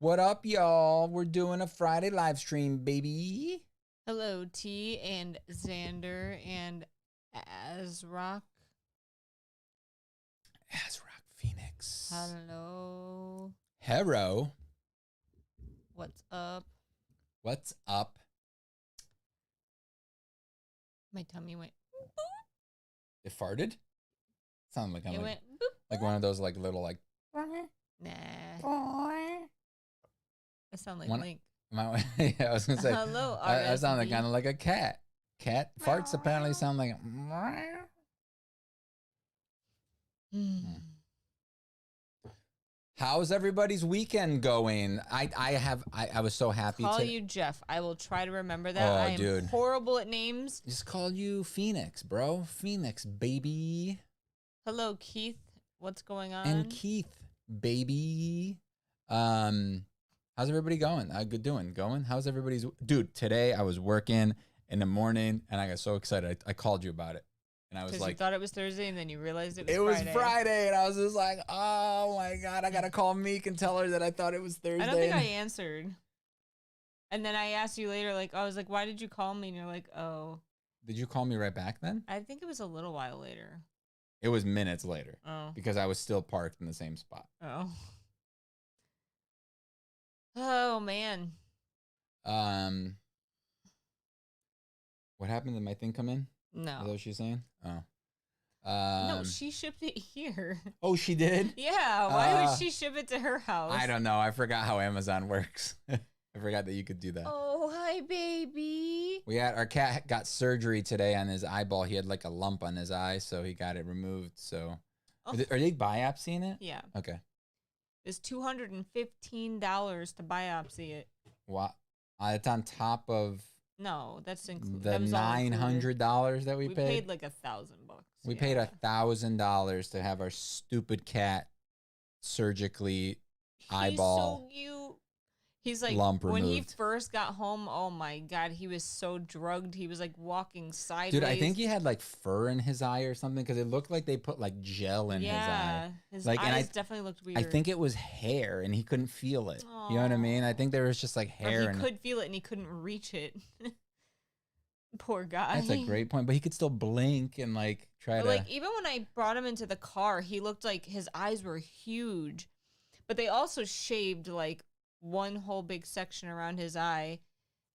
What up, y'all? We're doing a Friday live stream, baby. Hello, T and Xander and Azrock. Azrock Phoenix. Hello. Hero. What's up? What's up? My tummy went. It farted? Sounded like It I'm went. Boop. like one of those like little like. Nah. I sound like One- Link. Yeah, I was gonna say. Hello, I sound like RSV. kind of like a cat. Cat farts apparently sound like. How's everybody's weekend going? I was so happy Call to you Jeff. I will try to remember that. Oh, I am dude. horrible at names. just call you Phoenix, bro. Phoenix, baby. Hello, Keith. What's going on? And Keith, baby. How's everybody going? Good doing. Going? How's everybody's dude? Today I was working in the morning and I got so excited. I called you about it. And I was Because like, you thought it was Thursday and then you realized it was it Friday. was Friday, and I was just like, oh my God, I gotta call Meek and tell her that I thought it was Thursday. I don't think I answered. And then I asked you later, like, I was like, why did you call me? And you're like, oh. Did you call me right back then? I think it was a little while later. It was minutes later. Oh. Because I was still parked in the same spot. Oh. Oh, man. What happened? Did my thing come in? Is that No. what she's saying? Oh. No, she shipped it here. Oh, she did? Yeah, why would she ship it to her house? I don't know. I forgot how Amazon works. I forgot that you could do that. Oh, hi, baby. Our cat got surgery today on his eyeball. He had like a lump on his eye, so he got it removed. So, Oh. are they biopsying it? Yeah. Okay. It's $215 to biopsy it. Wow. It's on top of No, that's included. the $900 that we We paid. paid like $1,000. We Yeah. paid $1,000 to have our stupid cat surgically eyeball. He's so cute. He's like, lump when he removed. first got home, oh my God, he was so drugged. He was like walking sideways. Dude, I think he had like fur in his eye or something because it looked like they put like gel in his eye. His Like, and eyes definitely looked weird. I think it was hair and he couldn't feel it. You know what I mean? I think there was just like Or hair. he and could feel it and he couldn't reach it. Poor guy. That's a great point. But he could still blink and like try But, to. like, even when I brought him into the car, he looked like his eyes were huge. But they also shaved like one whole big section around his eye.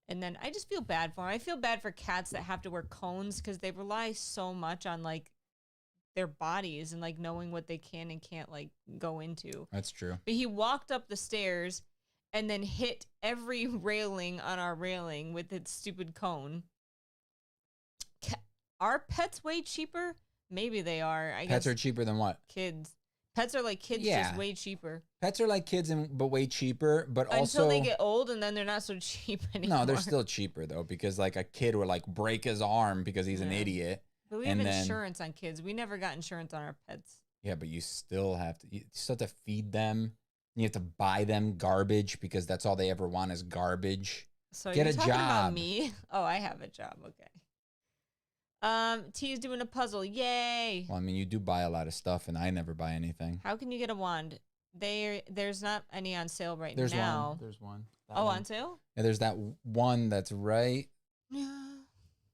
And then I just feel bad for him. I feel bad for cats that have to wear cones because they rely so much on like their bodies and like knowing what they can and can't like go into. That's true. But he walked up the stairs and then hit every railing on our railing with its stupid cone. Are pets way cheaper? Maybe they are. I Pets guess are cheaper than what? kids. Pets are like kids, Yeah. just way cheaper. Pets are like kids, but way cheaper. But also, Until they get old, and then they're not so cheap anymore. no, they're still cheaper though because like a kid would like break his arm because he's an Yeah. idiot. But we have and then- insurance on kids. We never got insurance on our pets. Yeah, but you still have to feed them. You have to buy them garbage because that's all they ever want is garbage. So Get you're a talking about job. me? Oh, I have a job. Okay. T is doing a puzzle. Yay! Well, I mean, you do buy a lot of stuff, and I never buy anything. How can you get a wand? There's not any on sale right There's now. one. There's one. That Oh, one. on sale? Yeah, there's that one that's right Yeah.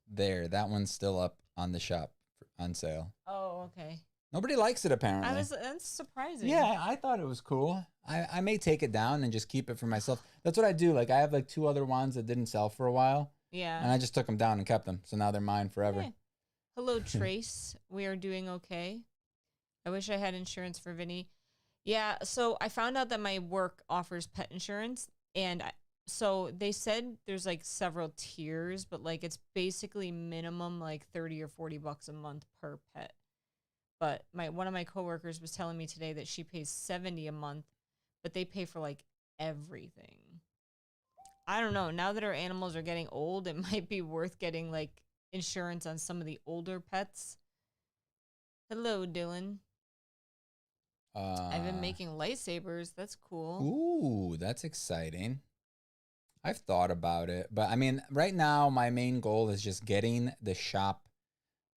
there. That one's still up on the shop on sale. Oh, okay. Nobody likes it apparently. That's surprising. Yeah, I thought it was cool. I may take it down and just keep it for myself. That's what I do. Like I have like 2 other wands that didn't sell for a while, Yeah. and I just took them down and kept them. So now they're mine forever. Yeah. Hello, Trace. We are doing okay. I wish I had insurance for Vinny. Yeah, so I found out that my work offers pet insurance, and so they said there's like several tiers, but like it's basically minimum like 30 or 40 bucks a month per pet. But one of my coworkers was telling me today that she pays 70 a month, but they pay for like everything. I don't know. Now that our animals are getting old, it might be worth getting like insurance on some of the older pets. Hello, Dylan. I've been making lightsabers. That's cool. Ooh, that's exciting. I've thought about it, but I mean, right now my main goal is just getting the shop.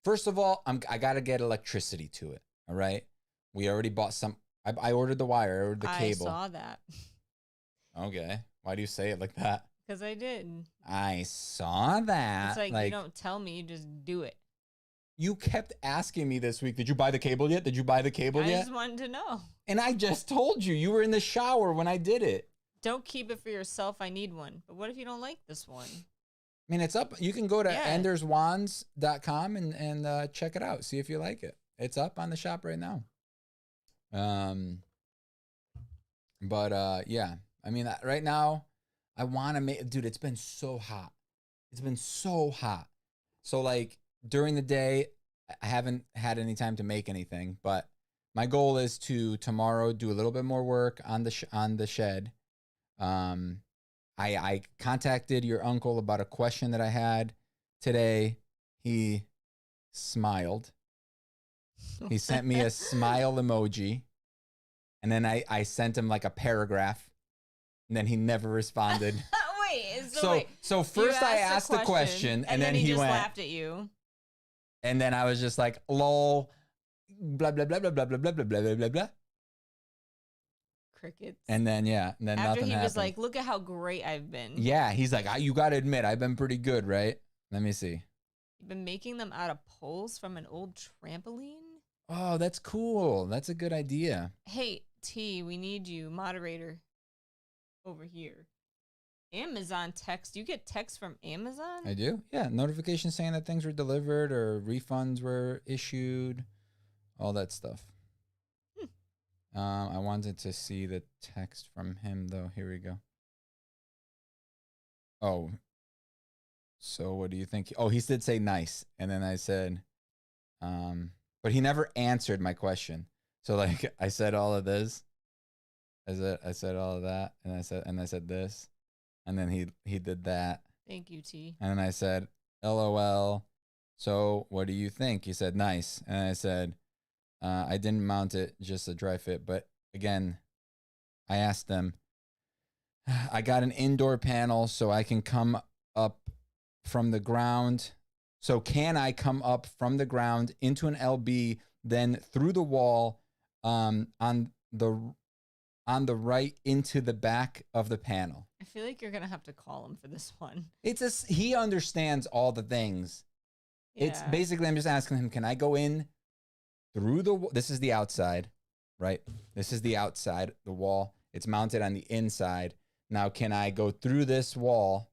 First of all, I gotta get electricity to it. All right, we already bought some. I ordered the wire, I ordered the cable. I saw that. Okay. Why do you say it like that? Because I did. I saw that. It's like you don't tell me, you just do it. You kept asking me this week, did you buy the cable yet? Did you buy the cable I yet? just wanted to know. And I just told you. You were in the shower when I did it. Don't keep it for yourself. I need one. But what if you don't like this one? I mean, it's up. You can go to enderswands.com and check it out. See if you like it. It's up on the shop right now. Yeah. I mean, right now, I want to make... Dude, it's been so hot. It's been so hot. So, like, during the day, I haven't had any time to make anything. But my goal is to tomorrow do a little bit more work on the shed. I contacted your uncle about a question that I had today. He smiled. He sent me a smile emoji. And then I sent him like a paragraph. And then he never responded. So first I asked the question and then he just laughed at you. And then I was just like, lol, blah, blah, blah, blah, blah, blah, blah, blah, blah, blah, blah. Crickets. And then, yeah. And then after nothing he happened. was like, look at how great I've been. Yeah. He's like, you got to admit, I've been pretty good, right? Let me see. You've been making them out of poles from an old trampoline? Oh, that's cool. That's a good idea. Hey, T, we need you, moderator, over here. Amazon text. You get text from Amazon? I do. Yeah. Notifications saying that things were delivered or refunds were issued. All that stuff. I wanted to see the text from him, though. Here we go. Oh. So what do you think? Oh, he did say nice. And then I said, but he never answered my question. So, like, I said all of this. I said all of that. And I said this. And then he did that. Thank you, T. And then I said, LOL. So what do you think? He said, nice. And I said, I didn't mount it, just a dry fit. But again, I asked them, I got an indoor panel so I can come up from the ground. So can I come up from the ground into an LB, then through the wall on the right into the back of the panel? I feel like you're going to have to call him for this one. He understands all the things. Yeah. It's basically, I'm just asking him, can I go in through this is the outside, right? This is the outside, the wall. It's mounted on the inside. Now, can I go through this wall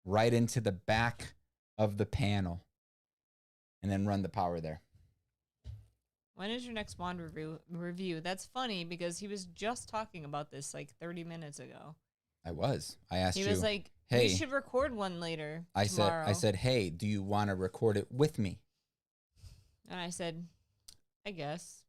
right into the back of the panel and then run the power there? When is your next wand review? That's funny because he was just talking about this like 30 minutes ago. I asked you. He was like, hey, we should record one later tomorrow. I said, hey, do you want to record it with me? And I said, I guess.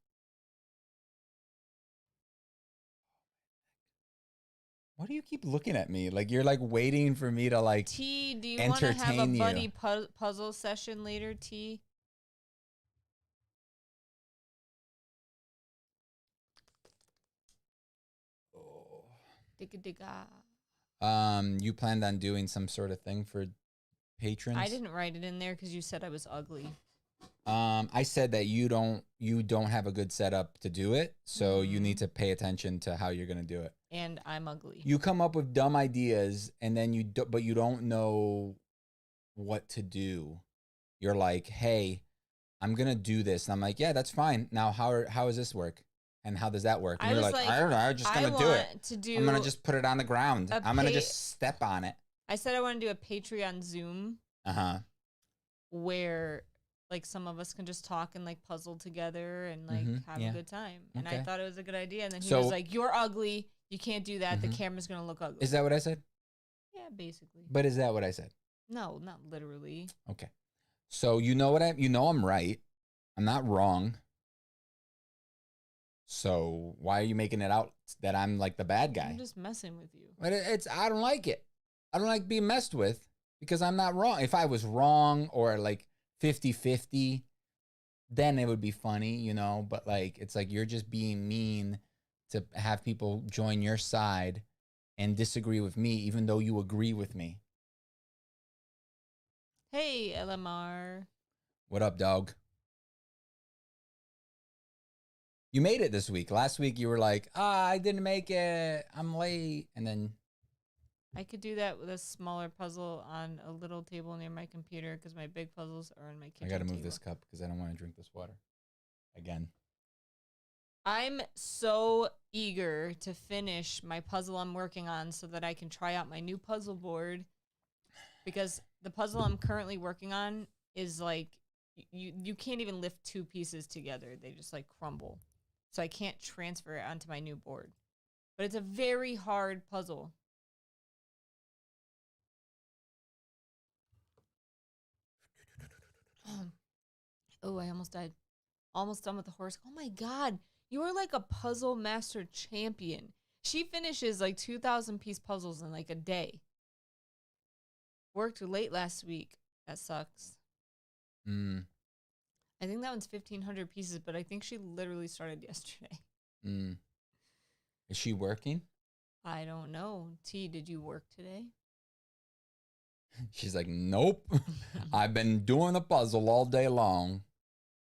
Why do you keep looking at me? Like you're like waiting for me to like T, do you want to have a buddy puzzle session later, T? You planned on doing some sort of thing for patrons? I didn't write it in there because you said I was ugly. I said that you don't have a good setup to do it, so you need to pay attention to how you're gonna do it. And I'm ugly. You come up with dumb ideas, and then but you don't know what to do. You're like, hey, I'm gonna do this, and I'm like, yeah, that's fine. Now, how does this work? And how does that work? And you're like, I don't know. I'm just going to do it. I'm going to just put it on the ground. I'm going to just step on it. I said I want to do a Patreon Zoom. Where like some of us can just talk and like puzzle together and like have a good time. And I thought it was a good idea. And then he was like, you're ugly. You can't do that. The camera's going to look ugly. Is that what I said? Yeah, basically. But is that what I said? No, not literally. Okay. So you know I'm right. I'm not wrong. So why are you making it out that I'm like the bad guy? I'm just messing with you. But I don't like it. I don't like being messed with because I'm not wrong. If I was wrong or like 50-50, then it would be funny, you know? But like, it's like you're just being mean to have people join your side and disagree with me, even though you agree with me. Hey, LMR. What up, dog? You made it this week. Last week you were like, I didn't make it. I'm late. And then I could do that with a smaller puzzle on a little table near my computer because my big puzzles are on my kitchen I got to move table. this cup because I don't want to drink this water again. I'm so eager to finish my puzzle I'm working on so that I can try out my new puzzle board, because the puzzle I'm currently working on is like you can't even lift two pieces together. They just like crumble. So I can't transfer it onto my new board. But it's a very hard puzzle. Oh, I almost died. Almost done with the horse. Oh my God. You are like a puzzle master champion. She finishes like 2,000 piece puzzles in like a day. Worked late last week. That sucks. I think that one's 1,500 pieces, but I think she literally started yesterday. Is she working? I don't know. T, did you work today? She's like, nope. I've been doing a puzzle all day long.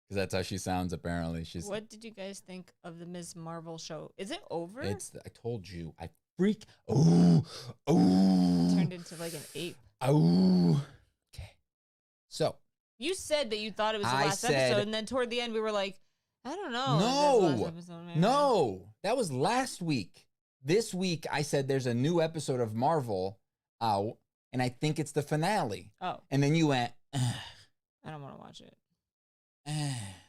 Because that's how she sounds, apparently. What did you guys think of the Ms. Marvel show? Is it over? I told you. I freak. Oh. Turned into like an ape. Oh. Okay. So. You said that you thought it was the last episode, and then toward the end we were like, I don't know. No. That was last week. This week I said there's a new episode of Marvel out, and I think it's the finale. Oh. And then you went, I don't want to watch it.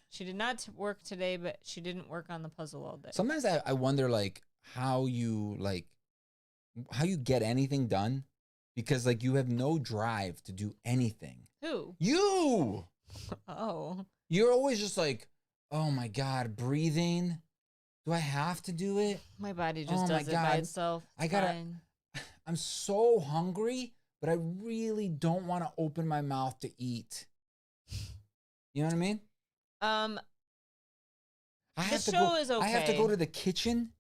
She did not work today, but she didn't work on the puzzle all day. Sometimes I wonder like how you get anything done, because like you have no drive to do anything. Who? You. Oh. You're always just like, oh my God, breathing. Do I have to do it? My body just does it by itself. I'm so hungry, but I really don't want to open my mouth to eat. You know what I mean? The show is okay. I have to go to the kitchen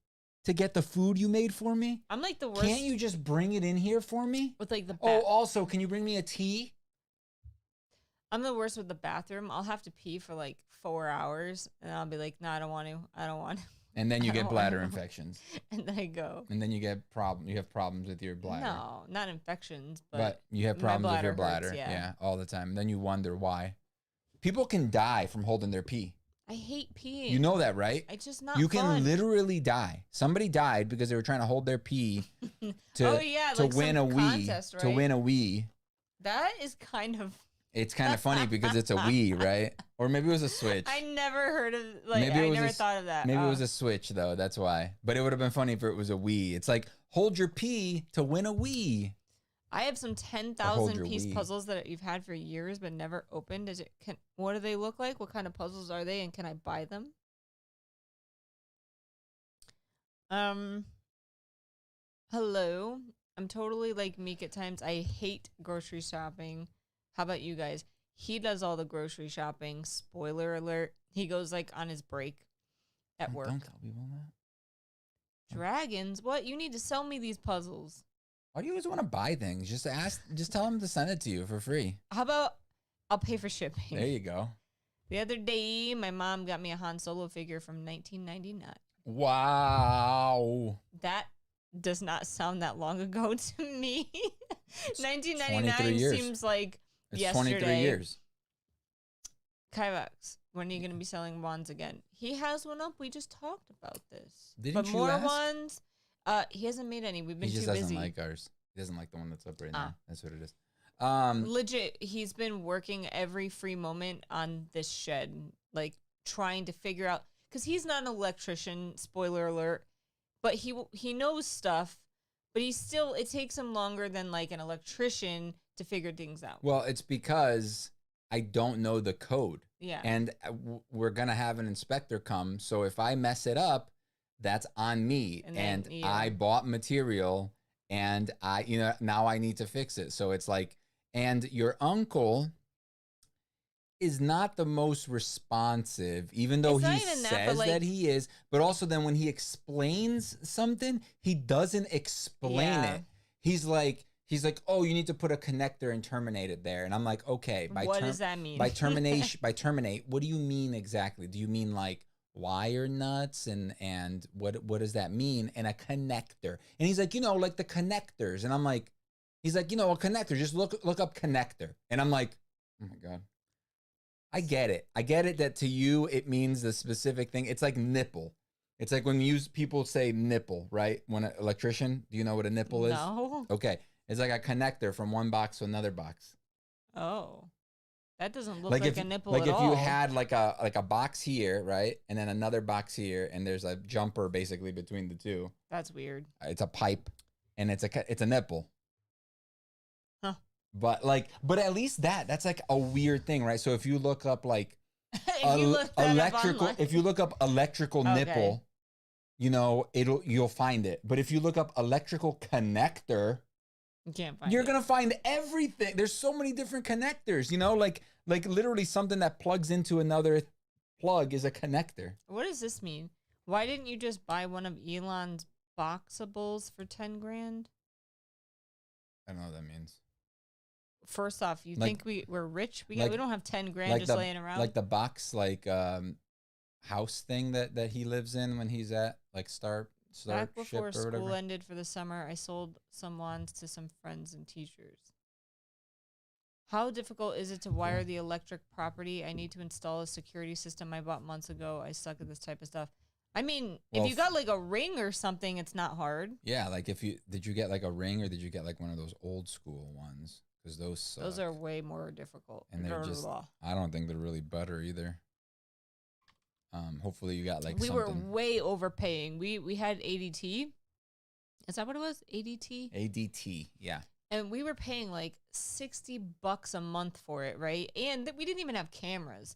to get the food you made for me. I'm like the worst. Can't you just bring it in here for me? With like the also, can you bring me a tea? I'm the worst with the bathroom. I'll have to pee for like 4 hours, and I'll be like, no, I don't want to. I don't want to. And then you get bladder infections. And then I go. And then you get You have problems with your bladder. No, not infections, but you have problems with your bladder. Hurts, yeah, all the time. And then you wonder why. People can die from holding their pee. I hate peeing. You know that, right? It's just not You fun. can literally die. Somebody died because they were trying to hold their pee to win a Wii. Contest, right? To win a Wii. That is kind of... It's kind of funny because it's a Wii, right? Or maybe it was a Switch. I never heard of... I never thought of that. Maybe it was a Switch, though. That's why. But it would have been funny if it was a Wii. It's like, hold your pee to win a Wii. I have some 10,000 piece puzzles that you've had for years but never opened. What do they look like? What kind of puzzles are they? And can I buy them? Hello. I'm totally like Meek at times. I hate grocery shopping. How about you guys? He does all the grocery shopping. Spoiler alert. He goes like on his break at work. Don't tell people that. Dragons? What? You need to sell me these puzzles. Why do you always want to buy things? Just tell them to send it to you for free. How about I'll pay for shipping? There you go. The other day, my mom got me a Han Solo figure from 1999. Wow. That does not sound that long ago to me. 1999 seems like yesterday. 23 years. Kivox, when are you going to be selling wands again? He has one up. We just talked about this. Didn't you more ask? ones. He hasn't made any. We've been too busy. He just doesn't like ours. He doesn't like the one that's up right now. That's what it is. Legit, he's been working every free moment on this shed, like trying to figure out, because he's not an electrician, spoiler alert, but he knows stuff, but it takes him longer than like an electrician to figure things out. Well, it's because I don't know the code. Yeah. And we're going to have an inspector come. So if I mess it up, that's on me. And I bought material and now I need to fix it. So it's like, and your uncle is not the most responsive, even though he says that he is, but also then when he explains something, he doesn't explain it. He's like, oh, you need to put a connector and terminate it there. And I'm like, okay. What does that mean? By terminate, what do you mean exactly? Do you mean like wire nuts and what does that mean? And a connector. And he's like, like the connectors. And I'm like, he's like, a connector. Just look up connector. And I'm like, oh my God. I get it. I get it that to you it means the specific thing. It's like nipple. It's like when people say nipple, right? When an electrician, do you know what a nipple is? No. Okay. It's like a connector from one box to another box. Oh. That doesn't look like a nipple like at if all. you had like a box here, right? And then another box here, and there's a jumper basically between the two. That's weird. It's a pipe and it's a nipple. Huh. But at least that's like a weird thing, right? So if you look up like if you look up electrical nipple, you'll find it. But if you look up electrical connector, you can't find you're gonna find everything. There's so many different connectors, like literally something that plugs into another plug is a connector. What does this mean? Why didn't you just buy one of Elon's boxables for 10 grand? I don't know what that means. First off, you think we're rich? We don't have 10 grand just laying around. Like the box, house thing that he lives in when he's at like Starship Back before or school whatever. ended for the summer, I sold some wands to some friends and teachers. How difficult is it to wire the electric property? I need to install a security system I bought months ago. I suck at this type of stuff. I mean, if you got like a ring or something, it's not hard. Yeah, like did you get like a ring or did you get like one of those old school ones? Because those suck. Those are way more difficult. And they're just, I don't think they're really butter either. Hopefully you got like we were way overpaying. We had ADT. Is that what it was? ADT? ADT, yeah. And we were paying like $60 a month for it, right? And we didn't even have cameras.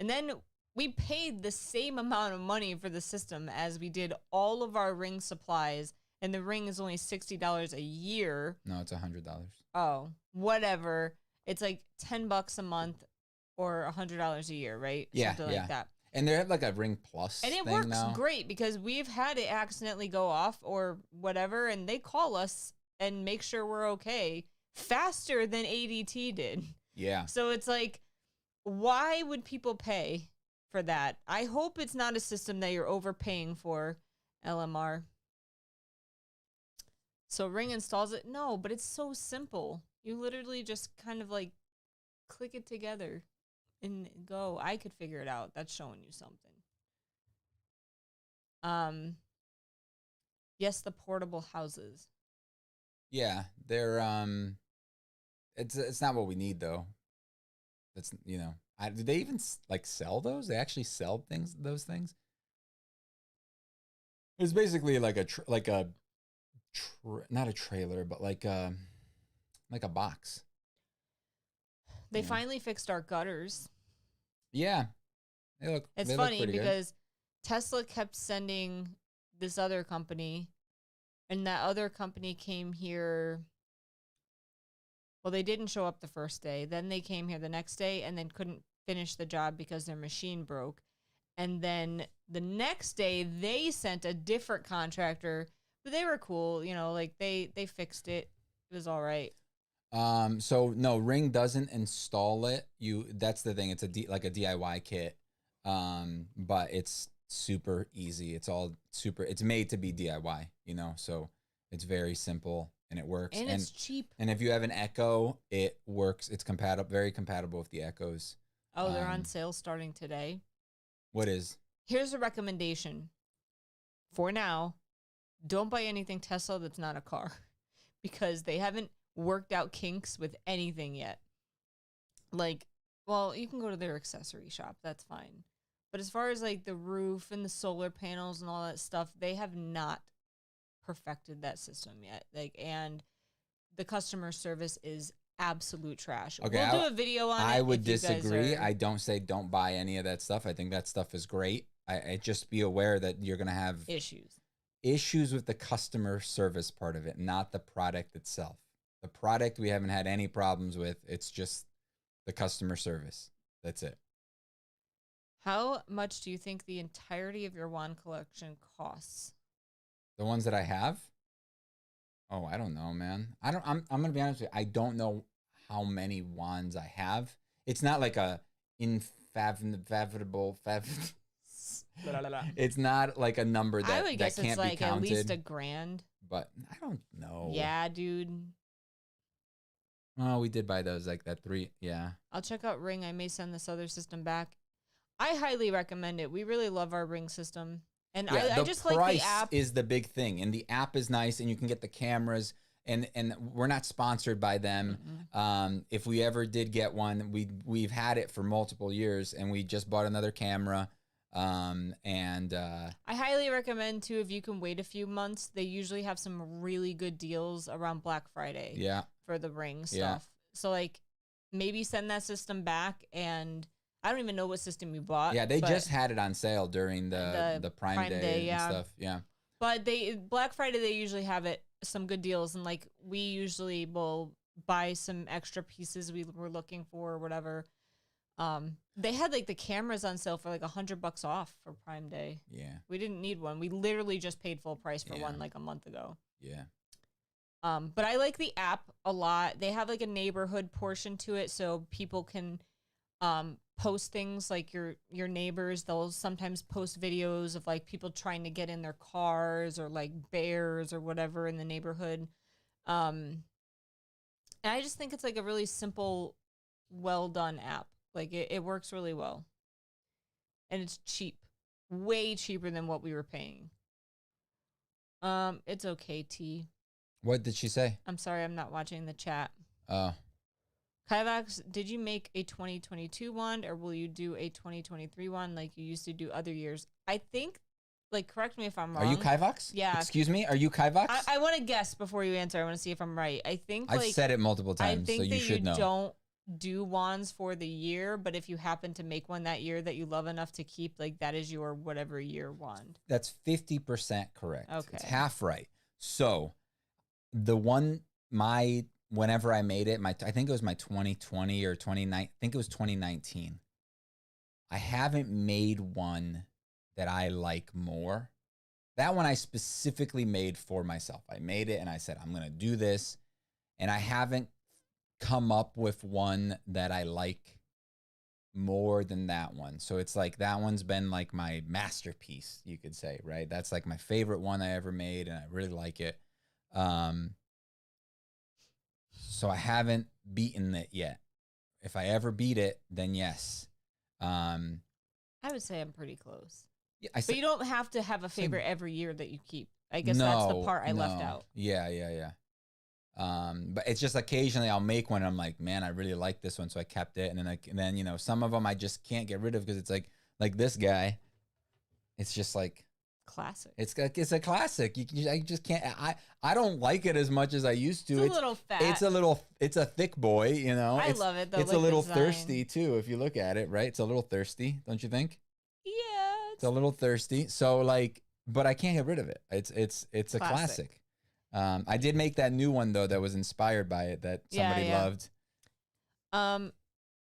And then we paid the same amount of money for the system as we did all of our ring supplies. And the ring is only $60 a year. No, it's $100. Oh, whatever. It's like $10 a month or $100 a year, right? Yeah, something like that. And they have like a Ring Plus and it thing works now. Great because we've had it accidentally go off or whatever, and they call us and make sure we're okay faster than ADT did. Yeah. So it's like, why would people pay for that? I hope it's not a system that you're overpaying for, LMR. So Ring installs it? No, but it's so simple. You literally just kind of like click it together and go. I could figure it out. That's showing you something. Yes, the portable houses. Yeah, they're it's not what we need though. That's do they even like sell those? They actually sell those things. It's basically like not a trailer, but like a box. They finally fixed our gutters. Yeah, It's funny because Tesla kept sending this other company, and that other company came here. Well, they didn't show up the first day. Then they came here the next day and then couldn't finish the job because their machine broke. And then the next day they sent a different contractor, but they were cool. Like they fixed it. It was all right. So no, Ring doesn't install it. That's the thing. It's like a DIY kit. But it's super easy. It's all super. It's made to be DIY. So it's very simple and it works. And it's cheap. And if you have an Echo, it works. It's very compatible with the Echoes. Oh, they're on sale starting today. What is? Here's a recommendation. For now, don't buy anything Tesla that's not a car, because they haven't worked out kinks with anything yet. Like, well, you can go to their accessory shop. That's fine. But as far as like the roof and the solar panels and all that stuff, they have not perfected that system yet. And the customer service is absolute trash. Okay, we'll do a video on it. I would disagree. I don't say don't buy any of that stuff. I think that stuff is great. I just be aware that you're going to have issues with the customer service part of it, not the product itself. The product we haven't had any problems with. It's just the customer service. That's it. How much do you think the entirety of your wand collection costs? The ones that I have? Oh, I don't know, man. I'm going to be honest with you. I don't know how many wands I have. It's not like a infathomable It's not like a number I that would guess can't it's like be counted. at least $1,000. But I don't know. Yeah, dude. Oh, we did buy those like that 3. Yeah. I'll check out Ring. I may send this other system back. I highly recommend it. We really love our Ring system. And Yeah, I just like the app. Is the big thing, and the app is nice, and you can get the cameras. And we're not sponsored by them. If we ever did get one, we've had it for multiple years, and we just bought another camera. I highly recommend too, if you can wait a few months. They usually have some really good deals around Black Friday. Yeah. For the Ring stuff. Yeah. So like, maybe send that system back, and I don't even know what system you bought. Yeah, they just had it on sale during the Prime Day and stuff. Yeah. But Black Friday, they usually have some good deals, and like we usually will buy some extra pieces we were looking for or whatever. They had like the cameras on sale for like $100 off for Prime Day. Yeah. We didn't need one. We literally just paid full price for one like a month ago. Yeah. But I like the app a lot. They have like a neighborhood portion to it, so people can post things like your neighbors. They'll sometimes post videos of like people trying to get in their cars or like bears or whatever in the neighborhood. And I just think it's like a really simple, well done app. Like it works really well. And it's cheap. Way cheaper than what we were paying. It's okay, T. What did she say? I'm sorry, I'm not watching the chat. Oh. Kivox, did you make a 2022 one, or will you do a 2023 one like you used to do other years? I think, like, correct me if I'm wrong. Are you Kivox? Yeah. Excuse me? Are you Kivox? I want to guess before you answer. I want to see if I'm right. I think I've said it multiple times, so you should know. Don't do wands for the year, but if you happen to make one that year that you love enough to keep, like, that is your whatever year wand. That's 50% correct. Okay. It's half right. So the one, whenever I made it, I think it was my 2020 or 2019, I think it was 2019. I haven't made one that I like more. That one I specifically made for myself. I made it and I said, I'm going to do this. And I haven't come up with one that I like more than that one. So it's like that one's been like my masterpiece, you could say, right? That's like my favorite one I ever made, and I really like it. So I haven't beaten it yet. If I ever beat it, then yes. I would say I'm pretty close. Yeah, but you don't have to have a favorite every year that you keep. I guess that's the part I left out. Yeah. But it's just occasionally I'll make one and I'm like, man, I really like this one, so I kept it. And then you know, some of them I just can't get rid of because it's like this guy. It's just like classic. It's a classic. I just can't. I don't like it as much as I used to. It's a little fat. It's a thick boy. You know. I love it though. It's a little thirsty too. If you look at it, right? It's a little thirsty, don't you think? Yeah. It's a little thirsty. So like, but I can't get rid of it. It's a classic. I did make that new one though that was inspired by it that somebody loved.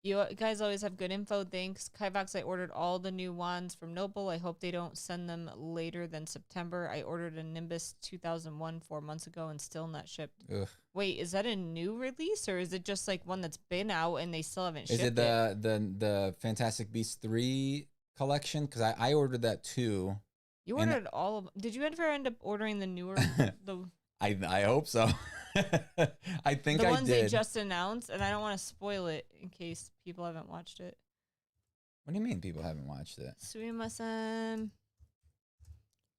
You guys always have good info. Thanks. Kivox, I ordered all the new wands from Noble. I hope they don't send them later than September. I ordered a Nimbus 2001 4 months ago and still not shipped. Ugh. Wait, is that a new release or is it just like one that's been out and they still haven't shipped it? Is it the Fantastic Beasts 3 collection? Because I ordered that too. You ordered all of. Did you ever end up ordering the newer? I hope so. I think the I ones did. they just announced, and I don't want to spoil it in case people haven't watched it. What do you mean people haven't watched it? Sumimasen.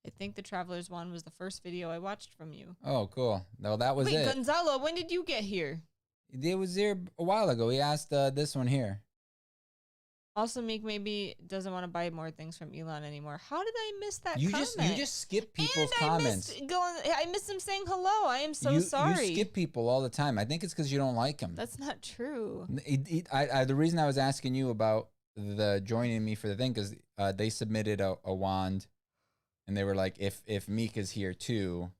I think the Traveler's Wand was the first video I watched from you. Oh, cool. No, that was it. Wait, Gonzalo, when did you get here? It was here a while ago. He asked this one here. Also, Meek maybe doesn't want to buy more things from Elon anymore. How did I miss that You comment? just skip people's comments. I missed him saying hello. I am so sorry. You skip people all the time. I think it's because you don't like them. That's not true. The reason I was asking you about the joining me for the thing because they submitted a wand, and they were like, if Meek is here too,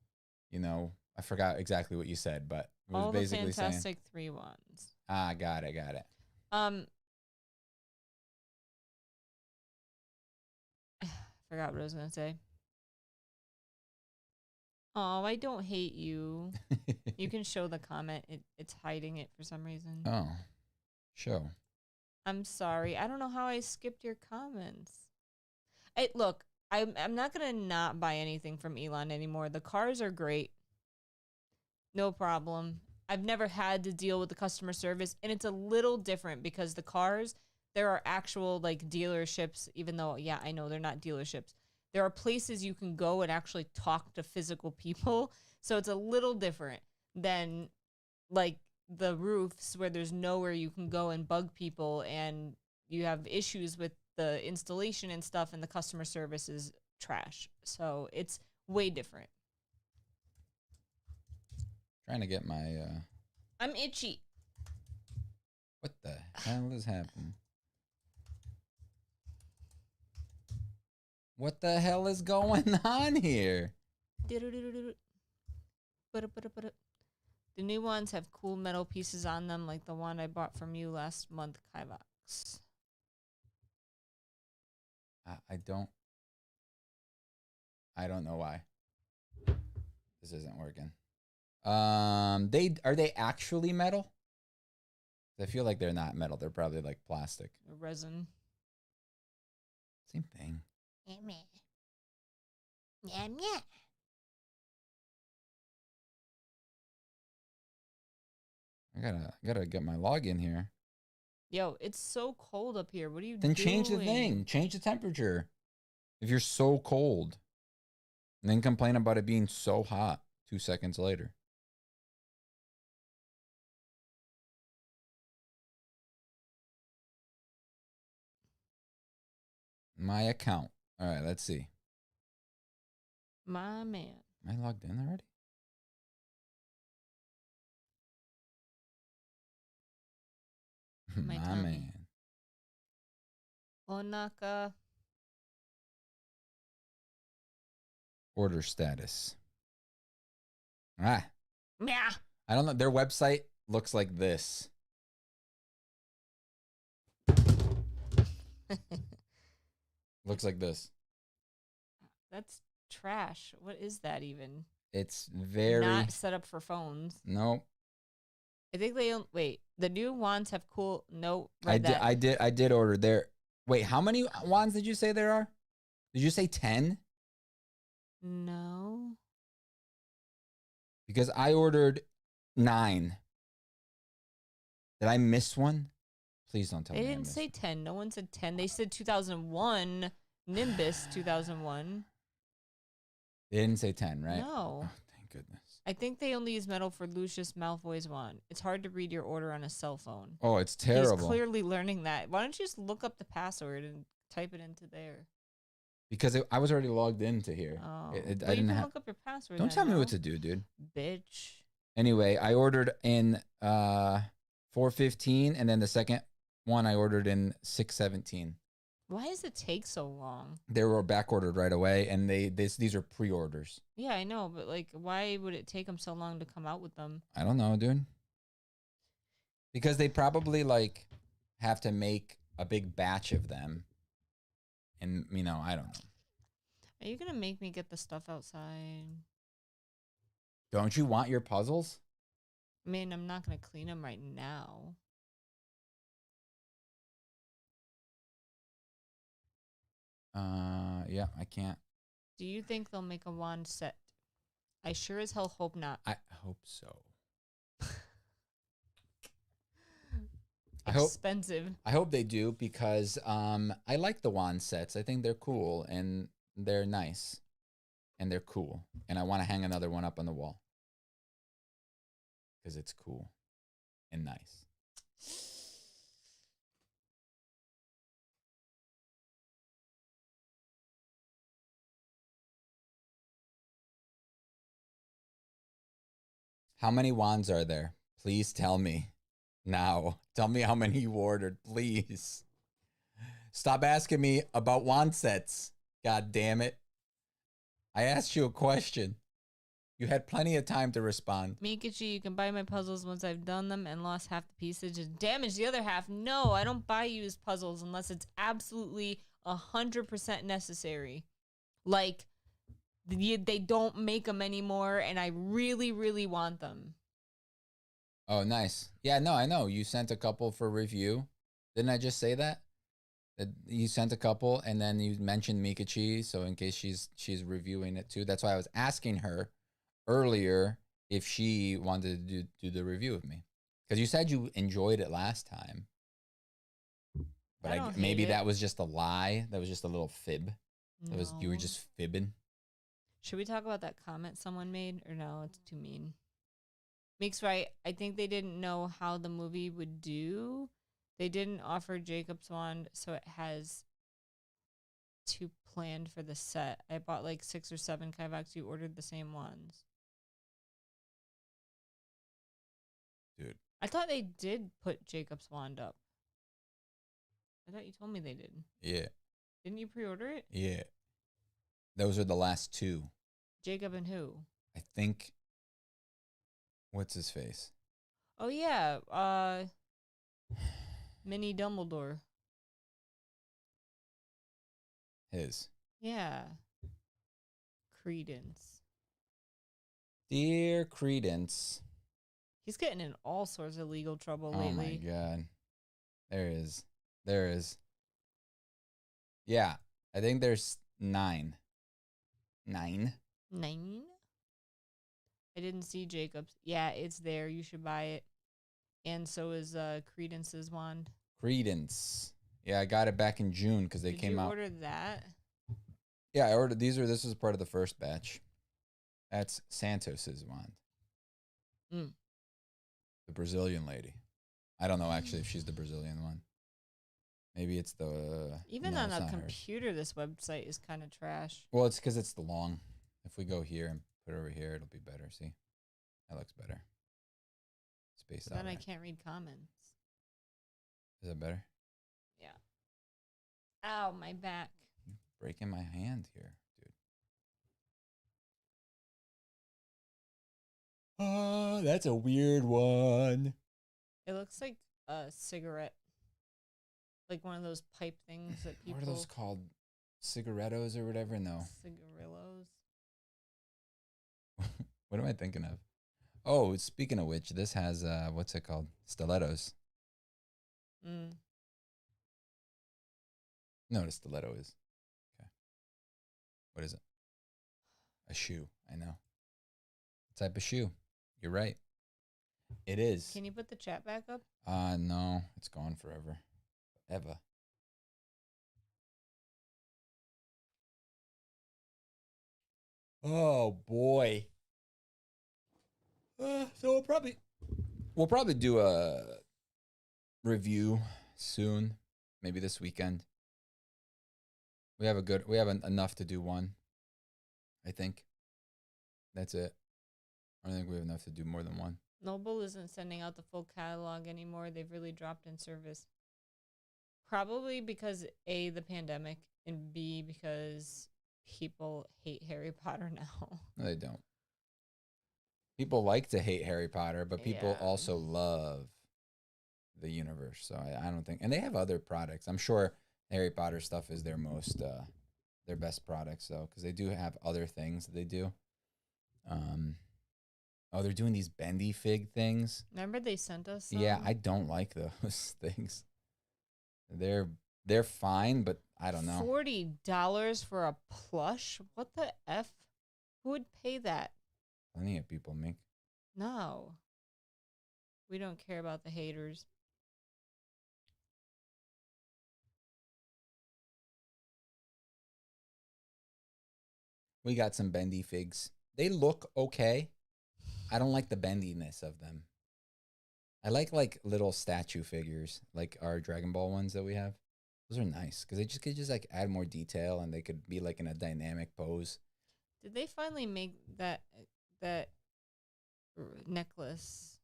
you know, I forgot exactly what you said, but it was all basically the Fantastic saying, 3 wands. Ah, got it. Forgot what I was gonna say. Oh, I don't hate you. You can show the comment. It's hiding it for some reason. Oh, show. I'm sorry. I don't know how I skipped your comments. Look, I'm not gonna not buy anything from Elon anymore. The cars are great, no problem. I've never had to deal with the customer service, and it's a little different because the cars, there are actual like dealerships, even though, yeah, I know they're not dealerships. There are places you can go and actually talk to physical people. So it's a little different than like the roofs where there's nowhere you can go and bug people and you have issues with the installation and stuff, and the customer service is trash. So it's way different. Trying to get my I'm itchy. what the hell is happening? What the hell is going on here? The new ones have cool metal pieces on them, like the one I bought from you last month, Kivox. I don't know why this isn't working. Are they actually metal? I feel like they're not metal. They're probably like plastic. Resin. Same thing. I gotta get my login here. Yo, it's so cold up here. What are you Then doing? change the thing. Change the temperature. If you're so cold, and then complain about it being so hot 2 seconds later. My account. All right, let's see. My man. Am I logged in already? My tummy. man. Onaka. Order status. Ah. Yeah. I don't know. Their website looks like this. Looks like this. That's trash. What is that even? It's very not set up for phones. Nope. I think they wait. The new wands have cool. No, I did order there. Wait, how many wands did you say there are? Did you say 10? No. Because I ordered 9. Did I miss one? Please don't tell me. They didn't say 10. No one said 10. They said 2001. Nimbus 2001. They didn't say 10, right? No. Oh, thank goodness. I think they only use metal for Lucius Malfoy's wand. It's hard to read your order on a cell phone. Oh, it's terrible. He's clearly learning that. Why don't you just look up the password and type it into there? Because I was already logged into here. Oh, I well, didn't you can have. look up your password. Don't tell me what to do, dude. Bitch. Anyway, I ordered in 4:15, and then the second one I ordered in 6:17. Why does it take so long? They were back ordered right away, and these are pre-orders. Yeah, I know, but like, why would it take them so long to come out with them? I don't know, dude. Because they probably like have to make a big batch of them, and I don't know. Are you gonna make me get the stuff outside? Don't you want your puzzles? I mean, I'm not gonna clean them right now. Yeah, I can't. Do you think they'll make a wand set? I sure as hell hope not. I hope so. Expensive. I hope they do because I like the wand sets. I think they're cool and they're nice and they're cool. And I want to hang another one up on the wall because it's cool and nice. How many wands are there? Please tell me now. Tell me how many you ordered, please. Stop asking me about wand sets. God damn it. I asked you a question. You had plenty of time to respond. Meekachii, you can buy my puzzles once I've done them and lost half the pieces and damaged the other half. No, I don't buy used puzzles unless it's absolutely 100% necessary. Like, they don't make them anymore, and I really, really want them. Oh, nice. Yeah, no, I know. You sent a couple for review. Didn't I just say that? You sent a couple, and then you mentioned Meekachii, so in case she's reviewing it too. That's why I was asking her earlier if she wanted to do the review with me, because you said you enjoyed it last time. But I don't hate maybe it. that was just a lie. That was just a little fib. You were No. just fibbing. Should we talk about that comment someone made, or no? It's too mean. Meek's right. I think they didn't know how the movie would do. They didn't offer Jacob's wand, so it has two planned for the set. I bought like 6 or 7 Kivox. You ordered the same ones. Dude. I thought they did put Jacob's wand up. I thought you told me they did. Yeah. Didn't you pre-order it? Yeah. Those are the last 2. Jacob and who? I think. What's his face? Oh yeah, Mini Dumbledore. His. Yeah. Credence. Dear Credence. He's getting in all sorts of legal trouble Oh my lately. God. There is. Yeah. I think there's 9. 9? 9? I didn't see Jacob's. Yeah, it's there. You should buy it. And so is Credence's wand. Credence. Yeah, I got it back in June because they came out. Did you order that? Yeah, I ordered this is part of the first batch. That's Santos's wand. Mm. The Brazilian lady. I don't know actually if she's the Brazilian one. Maybe it's the Even no, on it's a not computer, this website is kind of trash. Well, it's because it's the long. If we go here and put it over here, it'll be better. See, that looks better. Spaced But out. then I Right. can't read comments. Is that better? Yeah. Ow, my back. Breaking my hand here, dude. Oh, that's a weird one. It looks like a cigarette. Like one of those pipe things that people... What are those called? Cigarettos or whatever? No. Cigarillos. What am I thinking of? Oh, speaking of which, this has, what's it called? Stilettos. Mm. No, what a stiletto is. Okay. What is it? A shoe. I know. What type of shoe? You're right. It is. Can you put the chat back up? No. It's gone forever. Ever. Oh, boy. So we'll probably do a review soon. Maybe this weekend. We have enough to do one. I think. That's it. I don't think we have enough to do more than one. Noble isn't sending out the full catalog anymore. They've really dropped in service. Probably because A, the pandemic, and B, because people hate Harry Potter now. No, they don't. People like to hate Harry Potter, but people also love the universe. So I don't think, and they have other products. I'm sure Harry Potter stuff is their their best products though, because they do have other things that they do. Oh, they're doing these bendy fig things. Remember they sent us some? Yeah, I don't like those things. They're fine, but I don't know. $40 for a plush? What the F? Who would pay that? Plenty of people make. No. We don't care about the haters. We got some bendy figs. They look okay. I don't like the bendiness of them. I like little statue figures, like our Dragon Ball ones that we have. Those are nice because they could just like add more detail and they could be like in a dynamic pose. Did they finally make that necklace?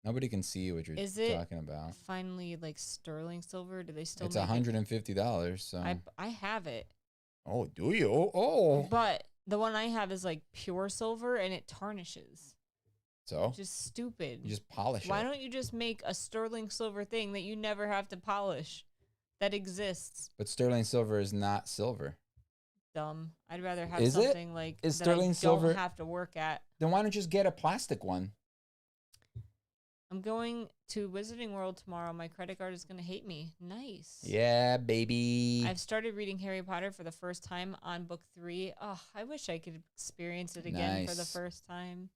Nobody can see what you're talking about. Finally like sterling silver? Do they still? It's make $150. So I have it. Oh, do you? Oh. But the one I have is like pure silver and it tarnishes. So? Just stupid. You just polish it. Why don't you just make a sterling silver thing that you never have to polish that exists? But sterling silver is not silver. Dumb. I'd rather have something like is that sterling I silver? don't have to work at. Then why don't you just get a plastic one? I'm going to Wizarding World tomorrow. My credit card is going to hate me. Nice. Yeah, baby. I've started reading Harry Potter for the first time on book 3. Oh, I wish I could experience it again for the first time.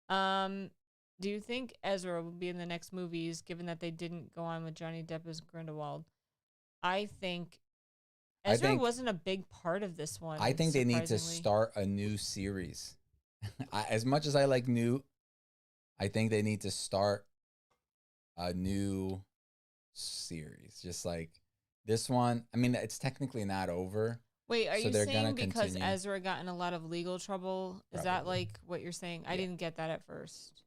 Do you think Ezra will be in the next movies, given that they didn't go on with Johnny Depp as Grindelwald? I think Ezra wasn't a big part of this one. I think they need to start a new series. As much as I like new, I think they need to start a new series. Just like this one. I mean, it's technically not over. Wait, are you saying because Ezra got in a lot of legal trouble? Is that like what you're saying? Yeah. I didn't get that at first.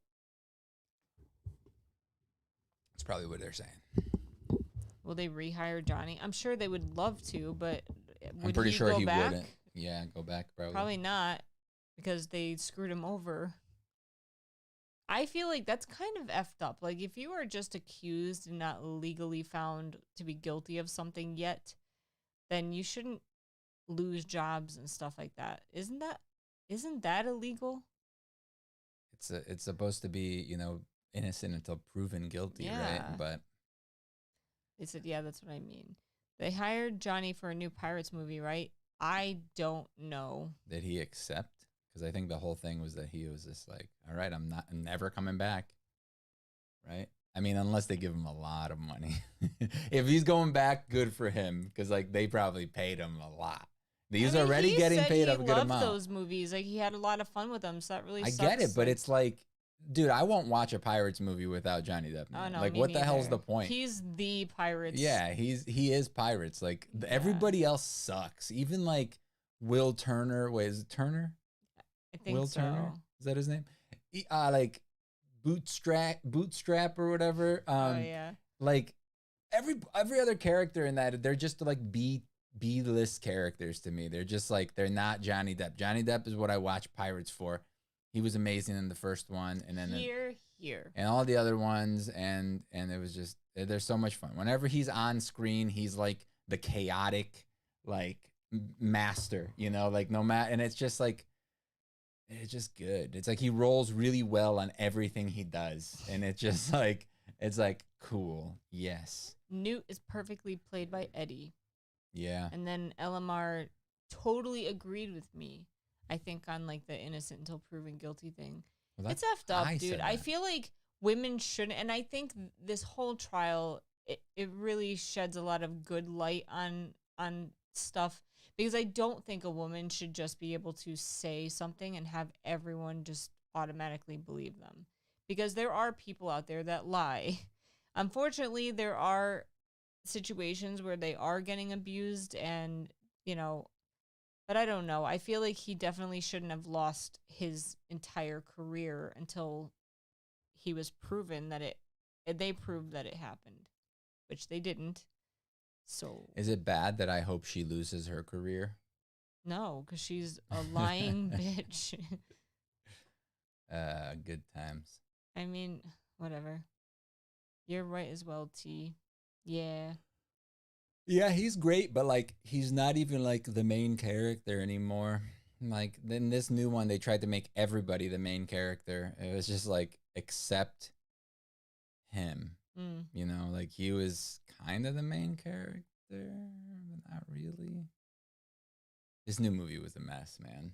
That's probably what they're saying. Will they rehire Johnny? I'm sure they would love to, but I'm pretty sure he wouldn't. Yeah, go back probably. Probably not, because they screwed him over. I feel like that's kind of effed up. Like, if you are just accused and not legally found to be guilty of something yet, then you shouldn't lose jobs and stuff like that. Isn't that illegal? It's supposed to be, innocent until proven guilty, right? But they said, yeah, that's what I mean. They hired Johnny for a new Pirates movie, right? I don't know. Did he accept? Because I think the whole thing was that he was just like, all right, I'm never coming back. Right? I mean, unless they give him a lot of money. If he's going back, good for him. Because they probably paid him a lot. He's already getting paid a good amount. He loved those movies. Like, he had a lot of fun with them. So that really sucks. I get it, but it's like, dude, I won't watch a Pirates movie without Johnny Depp. Oh, no, like, what the hell's the point? He's the Pirates. Yeah, he is Pirates. Like, everybody else sucks. Even like Will Turner. Wait, is it Turner? I think Will Turner? Is that his name? Like Bootstrap or whatever. Oh yeah. Like every other character in that, they're just like B-list characters to me. They're just like, they're not Johnny Depp. Johnny Depp is what I watch Pirates for. He was amazing in the first one, and then here and all the other ones, and it was just, they're so much fun. Whenever he's on screen, he's like the chaotic like master, like no matter, and it's just like, it's just good. It's like he rolls really well on everything he does, and it's just like, it's like cool. Yes. Newt is perfectly played by Eddie. Yeah. And then LMR totally agreed with me. I think on like the innocent until proven guilty thing. Well, it's effed up, dude. I feel like women shouldn't, and I think this whole trial, it really sheds a lot of good light on stuff, because I don't think a woman should just be able to say something and have everyone just automatically believe them, because there are people out there that lie. Unfortunately, there are situations where they are getting abused, and but I don't know. I feel like he definitely shouldn't have lost his entire career until he was proven that they proved that it happened, which they didn't. So is it bad that I hope she loses her career? No, because she's a lying bitch. Good times. I mean, whatever. You're right as well, T. Yeah. Yeah, he's great, but like he's not even like the main character anymore. Like then this new one, they tried to make everybody the main character. It was just like except him. Like he was kind of the main character, but not really. This new movie was a mess, man.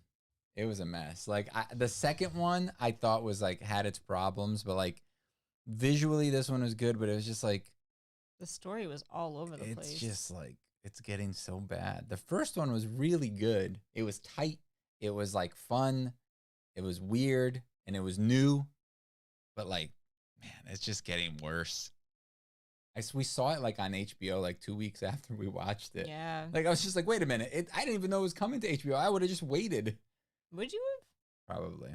It was a mess. Like the second one I thought was like had its problems, but like visually this one was good, but it was just like the story was all over the place. It's just like, it's getting so bad. The first one was really good. It was tight. It was like fun. It was weird, and it was new, but like, man, it's just getting worse. We saw it like on HBO like 2 weeks after we watched it. Yeah. Like I was just like, wait a minute. I didn't even know it was coming to HBO. I would have just waited. Would you have? Probably.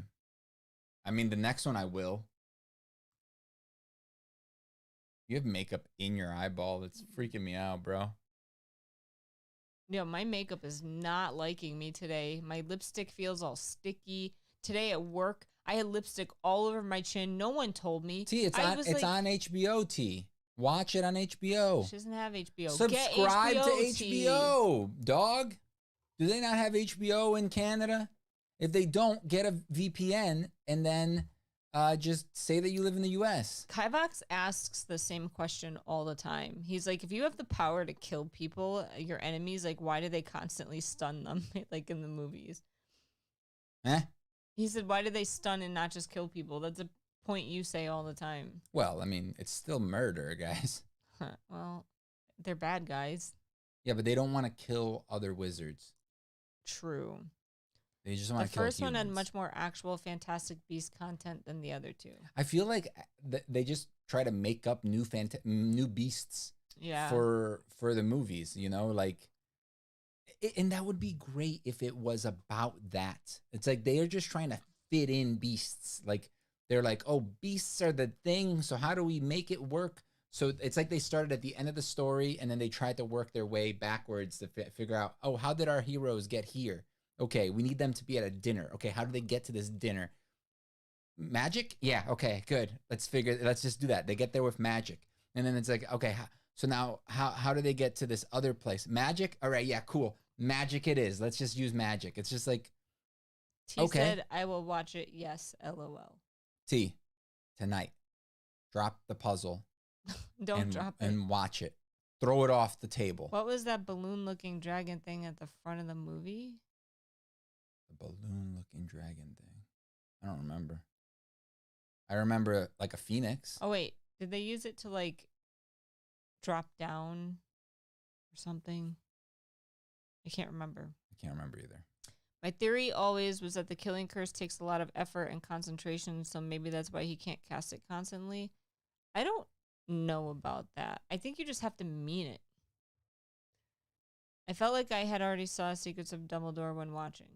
I mean, the next one I will. You have makeup in your eyeball. It's freaking me out, bro. My makeup is not liking me today. My lipstick feels all sticky. Today at work, I had lipstick all over my chin. No one told me. T, it's on HBO, T. Watch it on HBO. She doesn't have HBO. Subscribe to HBO, dog. Do they not have HBO in Canada? If they don't, get a VPN and then Just say that you live in the U.S. Kivox asks the same question all the time. He's like, if you have the power to kill people, your enemies, like, why do they constantly stun them, like in the movies? Eh? He said, why do they stun and not just kill people? That's a point you say all the time. Well, I mean, it's still murder, guys. Well, they're bad guys. Yeah, but they don't want to kill other wizards. True. They just The want to kill first one had humans. much more actual Fantastic Beast content than the other two. I feel like they just try to make up new beasts Yeah. for the movies, you know, like, and that would be great if it was about that. It's like they are just trying to fit in beasts. Like they're like, oh, beasts are the thing, so how do we make it work? So it's like they started at the end of the story and then they tried to work their way backwards to figure out, oh, how did our heroes get here? Okay, we need them to be at a dinner. Okay, how do they get to this dinner? Magic? Yeah, okay, good. Let's just do that. They get there with magic. And then it's like, okay, so now how do they get to this other place? Magic? All right, yeah, cool. Magic it is. Let's just use magic. It's just like, T okay. said, I will watch it. Yes, LOL. T, tonight, drop the puzzle. Don't drop it. And watch it. Throw it off the table. What was that balloon-looking dragon thing at the front of the movie? The balloon-looking dragon thing. I don't remember. I remember like a phoenix. Oh, wait. Did they use it to, like, drop down or something? I can't remember. I can't remember either. My theory always was that the killing curse takes a lot of effort and concentration, so maybe that's why he can't cast it constantly. I don't know about that. I think you just have to mean it. I felt like I had already saw Secrets of Dumbledore when watching.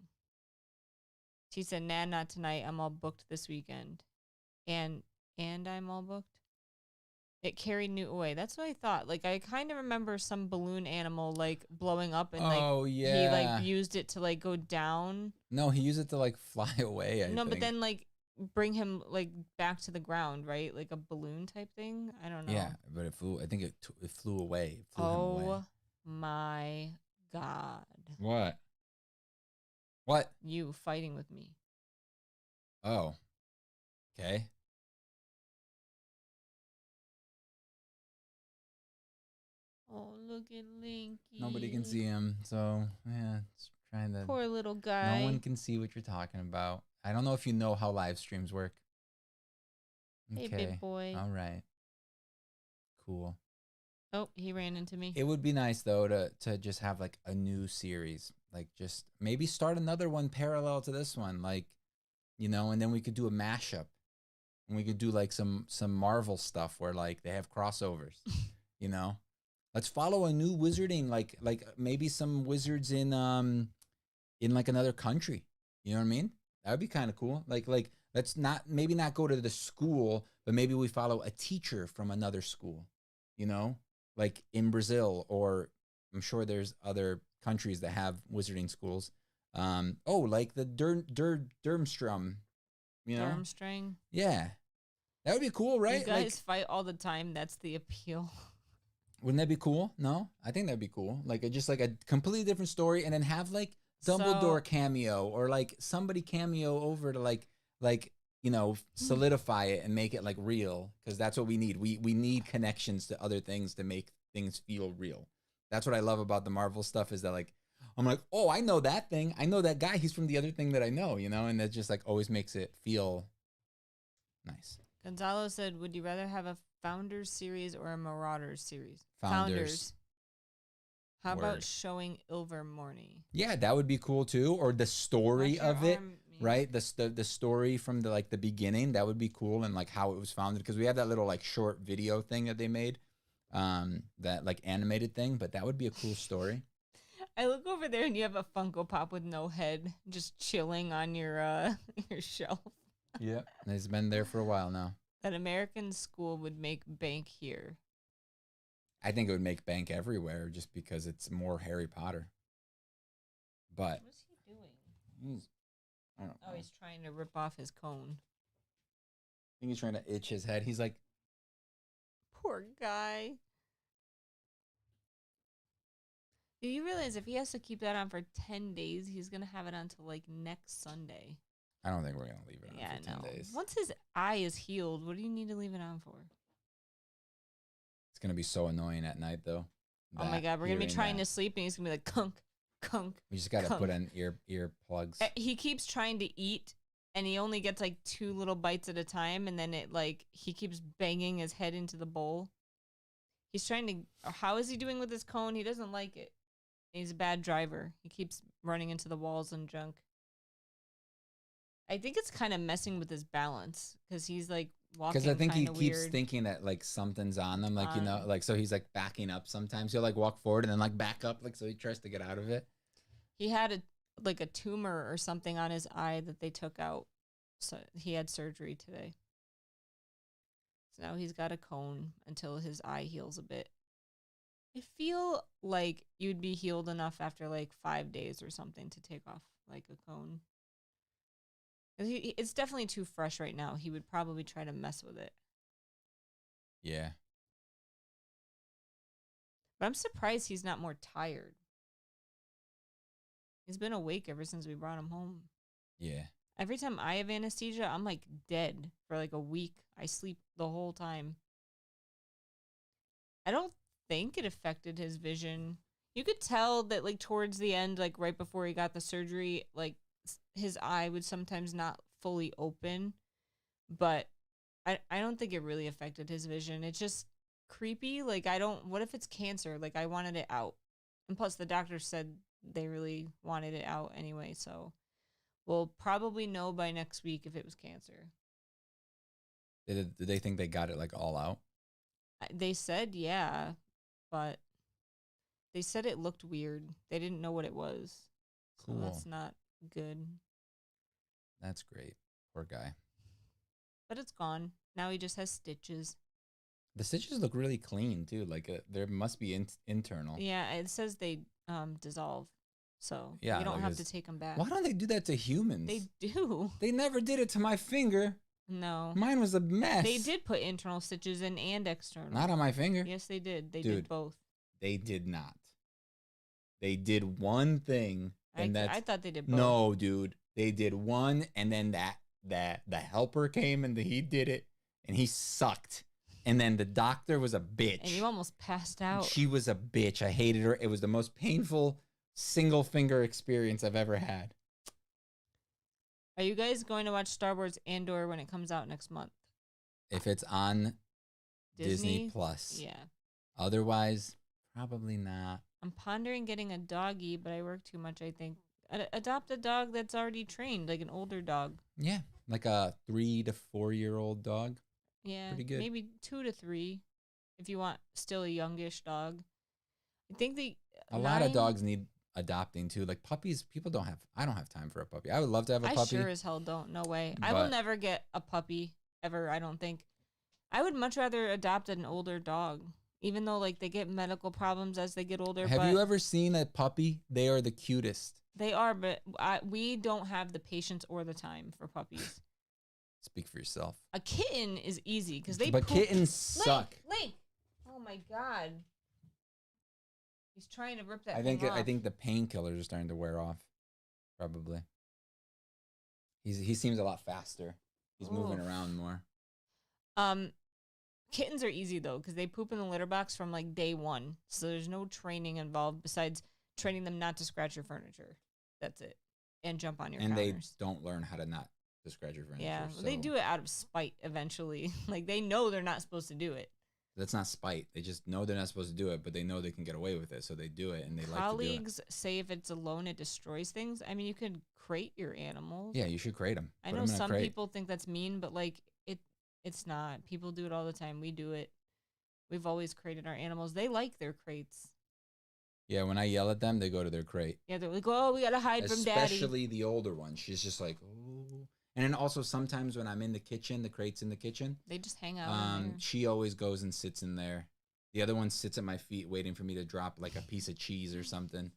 She said, nah, not tonight. I'm all booked this weekend. And I'm all booked? It carried Newt away. That's what I thought. Like, I kind of remember some balloon animal, like, blowing up and, like, he, like, used it to, like, go down. No, he used it to, like, fly away, I think. But then, like, bring him, like, back to the ground, right? Like a balloon type thing? I don't know. Yeah, but it flew. I think it flew away. It flew him away. My God. What? What? You fighting with me. Oh. Okay. Oh, look at Linky. Nobody can see him, so yeah, it's trying to. Poor little guy. No one can see what you're talking about. I don't know if you know how live streams work. Okay. Hey, big boy. All right. Cool. Oh, he ran into me. It would be nice though to just have like a new series, like just maybe start another one parallel to this one, like, you know, and then we could do a mashup, and we could do like some Marvel stuff where like they have crossovers, you know. Let's follow a new wizarding, like maybe some wizards in like another country. You know what I mean? That would be kind of cool. Like let's maybe not go to the school, but maybe we follow a teacher from another school. You know, like in Brazil, or I'm sure there's other countries that have wizarding schools. Like the Durmstrang. You know, Durmstrang. Yeah, that would be cool, right? You guys fight all the time. That's the appeal. Wouldn't that be cool? No, I think that'd be cool. Like just like a completely different story, and then have like Dumbledore cameo, or like somebody cameo over to like you know, solidify it and make it like real, because that's what we need. We need connections to other things to make things feel real. That's what I love about the Marvel stuff, is that like I'm like, oh, I know that thing. I know that guy. He's from the other thing that I know, you know, and that just like always makes it feel nice. Gonzalo said, would you rather have a Founders series or a Marauders series? Founders. How about showing Ilvermorny? Yeah, that would be cool too. Or the story of it, right? The story from the beginning, that would be cool, and like how it was founded, because we have that little like short video thing that they made, that like animated thing, but that would be a cool story. I look over there and you have a Funko Pop with no head just chilling on your shelf. Yeah, it's been there for a while now. An American school would make bank here. I think it would make bank everywhere, just because it's more Harry Potter. But what's he doing? I don't know. Oh, he's trying to rip off his cone. I think he's trying to itch his head. He's like, poor guy. Do you realize if he has to keep that on for 10 days, he's going to have it until like next Sunday? I don't think we're gonna leave it on Yeah, for 10 no. days. Once his eye is healed, what do you need to leave it on for? It's gonna be so annoying at night though. Oh my God, we're gonna be hearing trying that. to sleep and he's gonna be like kunk, kunk. We just gotta kunk. put in ear plugs. He keeps trying to eat and he only gets like 2 little bites at a time, and then it like he keeps banging his head into the bowl. He's trying to. How is he doing with his cone? He doesn't like it. He's a bad driver. He keeps running into the walls and junk. I think it's kind of messing with his balance because he's like walking. Because I think he kinda keeps weird. thinking that like something's on them, like you know, like so he's like backing up. Sometimes he'll like walk forward and then like back up, like so he tries to get out of it. He had a tumor or something on his eye that they took out, so he had surgery today. So now he's got a cone until his eye heals a bit. I feel like you'd be healed enough after like 5 days or something to take off like a cone. It's definitely too fresh right now. He would probably try to mess with it. Yeah. But I'm surprised he's not more tired. He's been awake ever since we brought him home. Yeah. Every time I have anesthesia, I'm like dead for like a week. I sleep the whole time. I don't think it affected his vision. You could tell that like towards the end, like right before he got the surgery, like his eye would sometimes not fully open, but I don't think it really affected his vision. It's just creepy. Like what if it's cancer? Like I wanted it out. And plus the doctor said they really wanted it out anyway, so we'll probably know by next week if it was cancer. Did they think they got it like all out? They said yeah, but they said it looked weird. They didn't know what it was. So Cool. that's not good. That's great. Poor guy. But it's gone. Now he just has stitches. The stitches look really clean too. Like there must be internal. Yeah, it says they dissolve. So Yeah, you don't like have to take them back. Why don't they do that to humans? They do. They never did it to my finger. No. Mine was a mess. They did put internal stitches in and external. Not on my finger. Yes, they did. They Dude, did both. They did not. They did one thing, and I thought they did both. No, dude. They did one, and then the helper came and he did it, and he sucked. And then the doctor was a bitch. And you almost passed out. She was a bitch. I hated her. It was the most painful single finger experience I've ever had. Are you guys going to watch Star Wars Andor when it comes out next month? If it's on Disney Plus. Yeah. Otherwise, probably not. I'm pondering getting a doggy, but I work too much, I think. Adopt a dog that's already trained, like an older dog. Yeah, like a 3 to 4 year old dog. Yeah, pretty good. Maybe 2 to 3 if you want still a youngish dog. I think a lot of dogs need adopting too. Like puppies, I don't have time for a puppy. I would love to have a puppy. I sure as hell don't. No way. I will never get a puppy ever, I don't think. I would much rather adopt an older dog, even though like they get medical problems as they get older. Have you ever seen a puppy? They are the cutest. They are, but we don't have the patience or the time for puppies. Speak for yourself. A kitten is easy because they. But kittens suck. Link. Oh my God. He's trying to rip that. I thing off. think the painkillers are starting to wear off. Probably. He seems a lot faster. He's moving around more. Kittens are easy though because they poop in the litter box from like day one, so there's no training involved besides training them not to scratch your furniture. That's it, and jump on your counters. And they don't learn how to not to scratch your furniture. Yeah, so they do it out of spite eventually. Like they know they're not supposed to do it. That's not spite. They just know they're not supposed to do it, but they know they can get away with it, so they do it, and they like to do it. Colleagues say if it's alone, it destroys things. I mean, you could crate your animals. Yeah, you should crate them. I know some people think that's mean, but like it's not. People do it all the time. We do it. We've always crated our animals. They like their crates. Yeah, when I yell at them, they go to their crate. Yeah, they're like, oh, we got to hide from daddy. Especially the older one. She's just like, oh. And then also sometimes when I'm in the kitchen, the crate's in the kitchen. They just hang out in there. She always goes and sits in there. The other one sits at my feet waiting for me to drop like a piece of cheese or something.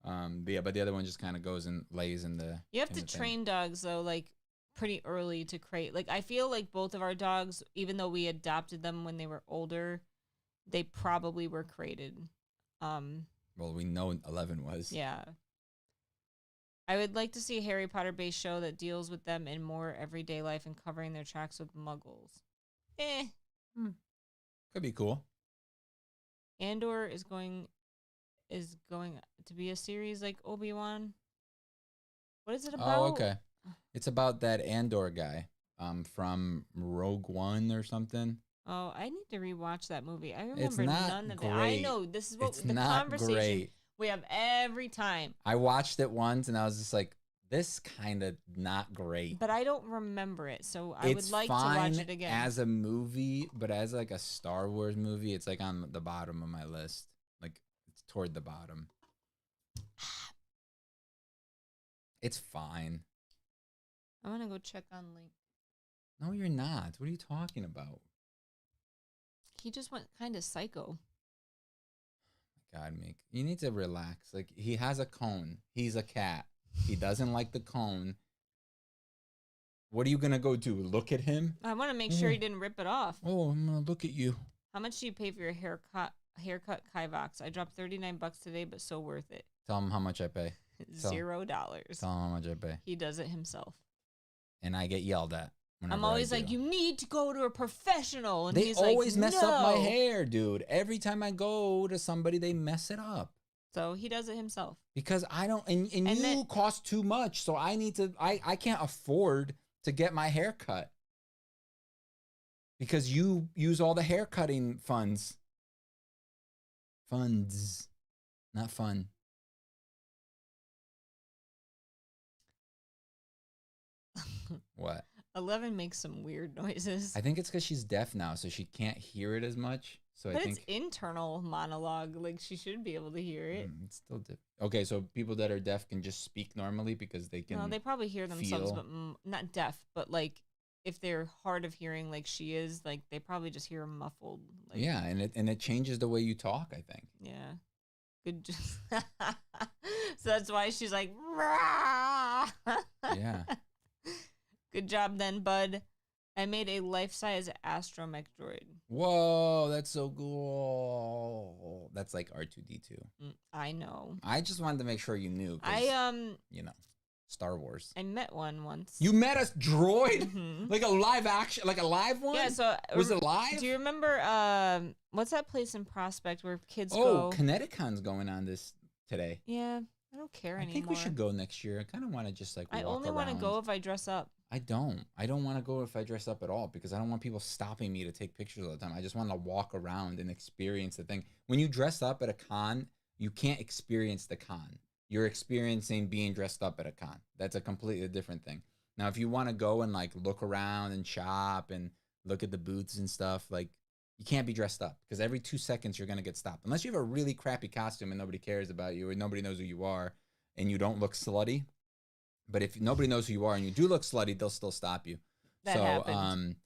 But the other one just kind of goes and lays in the You have to train dogs, though, like pretty early to crate. Like I feel like both of our dogs, even though we adopted them when they were older, they probably were crated. Well, we know 11 was. Yeah. I would like to see a Harry Potter based show that deals with them in more everyday life and covering their tracks with muggles. Eh. Could be cool. Andor is going to be a series like Obi-Wan. What is it about? Oh, okay. It's about that Andor guy from Rogue One or something. Oh, I need to rewatch that movie. I It's remember not none of that. I great. know this is what It's the not conversation great. we have every time. I watched it once and I was just like, this kind of not great. But I don't remember it, so I would like to fine watch it again. as a movie, but as like a Star Wars movie, it's like on the bottom of my list. Like it's toward the bottom. It's fine. I want to go check on Link. No, you're not. What are you talking about? He just went kind of psycho. God, Meek, you need to relax. Like he has a cone. He's a cat. He doesn't like the cone. What are you gonna go do? Look at him? I want to make sure he didn't rip it off. Oh, I'm gonna look at you. How much do you pay for your haircut, Kivox? I dropped $39 today, but so worth it. Tell him how much I pay. $0. Tell him how much I pay. He does it himself. And I get yelled at. I'm always like, you need to go to a professional. And they he's always like, mess up my hair, dude. Every time I go to somebody, they mess it up. So he does it himself. Because I don't, and you cost too much. So I need to, I can't afford to get my hair cut. Because you use all the hair cutting funds. Funds. Not fun. What? 11 makes some weird noises. I think it's because she's deaf now, so she can't hear it as much. So but I think it's internal monologue. Like she should be able to hear it. It's still different. Okay, so people that are deaf can just speak normally because they can. No, they probably hear themselves, feel. but not deaf. But like, if they're hard of hearing, like she is, like they probably just hear muffled. Like, Yeah, and it changes the way you talk, I think. Yeah. Good. So that's why she's like. Rah! Yeah. Good job then, bud. I made a life-size astromech droid. Whoa, that's so cool. That's like R2-D2. I know. I just wanted to make sure you knew. You know, Star Wars. I met one once. You met a droid? Mm-hmm. Like a live action, like a live one? Yeah, so was it live? Do you remember what's that place in Prospect where kids go? Oh, Kinetic-Con's going on this today. Yeah, I don't care anymore. I think we should go next year. I kind of want to just like I only want to go if I dress up. I don't want to go if I dress up at all because I don't want people stopping me to take pictures all the time. I just want to walk around and experience the thing. When you dress up at a con, you can't experience the con. You're experiencing being dressed up at a con. That's a completely different thing. Now, if you want to go and like look around and shop and look at the booths and stuff, like you can't be dressed up because every 2 seconds you're going to get stopped. Unless you have a really crappy costume and nobody cares about you or nobody knows who you are and you don't look slutty. But if nobody knows who you are and you do look slutty, they'll still stop you. That happened.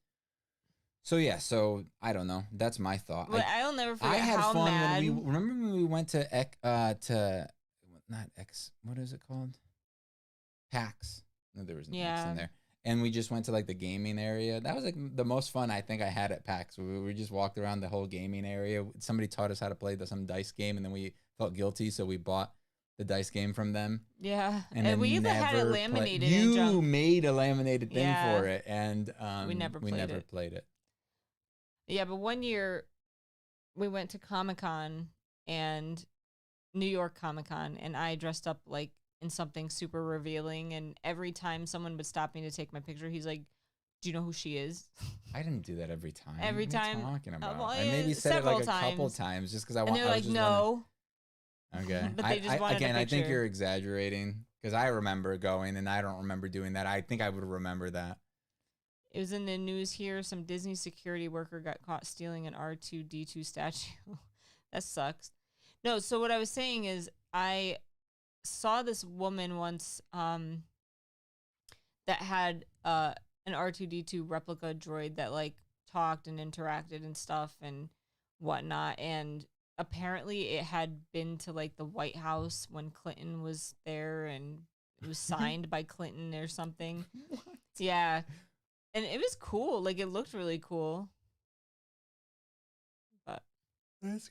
So yeah, so I don't know. That's my thought. But I'll never forget I had how fun mad. when we went to not X, what is it called? PAX. No, there was no X in there. And we just went to like the gaming area. That was like the most fun I think I had at PAX. We just walked around the whole gaming area. Somebody taught us how to play some dice game, and then we felt guilty, so we bought the dice game from them. Yeah, and we even had it laminated. You made a laminated thing for it, and we never played it. Yeah, but one year we went to Comic-Con and New York Comic-Con, and I dressed up like in something super revealing. And every time someone would stop me to take my picture, he's like, "Do you know who she is?" I didn't do that every time. Every what time. Are you talking about? Well, I maybe said it like a couple times just because I want. And they're like, "No." Okay. But they just wanted a picture. I think you're exaggerating because I remember going and I don't remember doing that. I think I would remember that. It was in the news here. Some Disney security worker got caught stealing an R2-D2 statue. That sucks. No, so what I was saying is I saw this woman once that had an R2-D2 replica droid that like talked and interacted and stuff and whatnot. And apparently it had been to like the White House when Clinton was there and it was signed by Clinton or something. What? Yeah. And it was cool. Like it looked really cool. But that's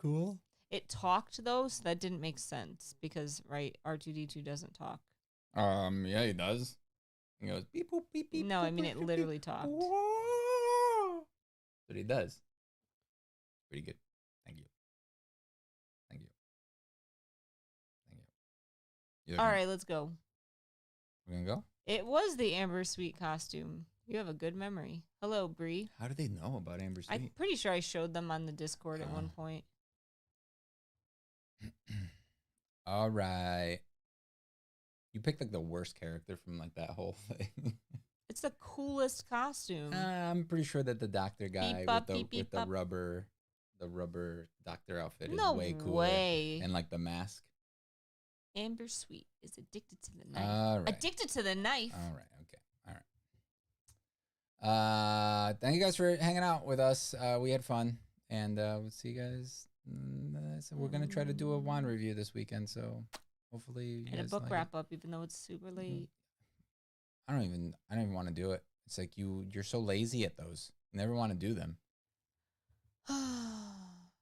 cool. it talked though, so that didn't make sense because right, R2-D2 doesn't talk. Yeah, he does. He goes beep boop beep beep. No, boop, I mean boop, it beep, literally beep. talked. Whoa. That's what he does. Pretty good. Thank you. Thank you. Thank you. All right, let's go. We're gonna go. It was the Amber Sweet costume. You have a good memory. Hello, Bree. How do they know about Amber I'm Sweet? pretty sure I showed them on the Discord at one point. All right. You picked like the worst character from like that whole thing. It's the coolest costume. I'm pretty sure that the doctor guy with the rubber doctor outfit is way cooler. Way. And like the mask. Amber Sweet is addicted to the knife. All right. Addicted to the knife. All right. Okay. All right. Thank you guys for hanging out with us. We had fun, and we'll see you guys. So we're gonna try to do a wine review this weekend. So hopefully, you and a guys book like wrap up, even though it's super late. I don't even want to do it. It's like you're so lazy at those. You never want to do them.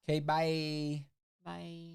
Okay. Bye. Bye.